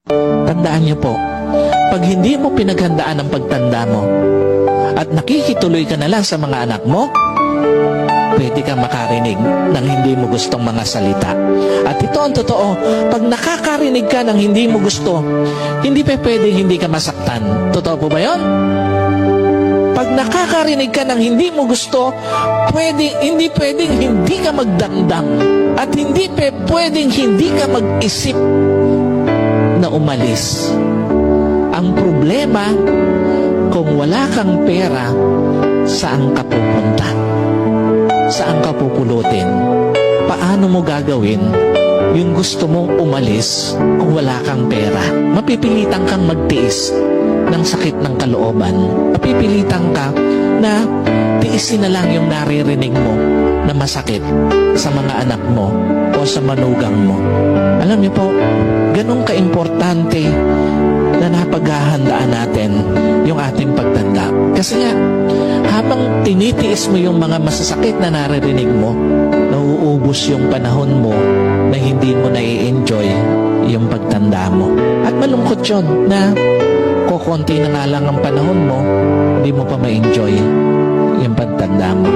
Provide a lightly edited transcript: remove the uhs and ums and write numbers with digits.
Tandaan niyo po, pag hindi mo pinaghandaan ang pagtanda mo at nakikituloy ka na lang sa mga anak mo, pwede kang makarinig ng hindi mo gustong mga salita. At ito ang totoo, pag nakakarinig ka ng hindi mo gusto, hindi pa pwede hindi ka masaktan. Totoo po ba yun? Pag nakakarinig ka ng hindi mo gusto, hindi pwedeng hindi ka magdamdam. At hindi pwedeng hindi ka mag-isip na umalis. Ang problema, kung wala kang pera, saan ka pupunta? Saan ka pupulutin? Paano mo gagawin yung gusto mong umalis kung wala kang pera? Mapipilitan kang magtiis ng sakit ng kalooban. Mapipilitan ka na tiisin na lang yung naririnig mo na masakit sa mga anak mo o sa manugang mo. Alam niyo po, ganun ka-importante na napaghahandaan natin yung ating pagtanda. Kasi nga, habang tinitiis mo yung mga masasakit na naririnig mo, nauubos yung panahon mo na hindi mo na-i-enjoy yung pagtanda mo. At malungkot yun na kukunti na nga lang ang panahon mo, hindi mo pa ma-enjoy yung pagtanda mo.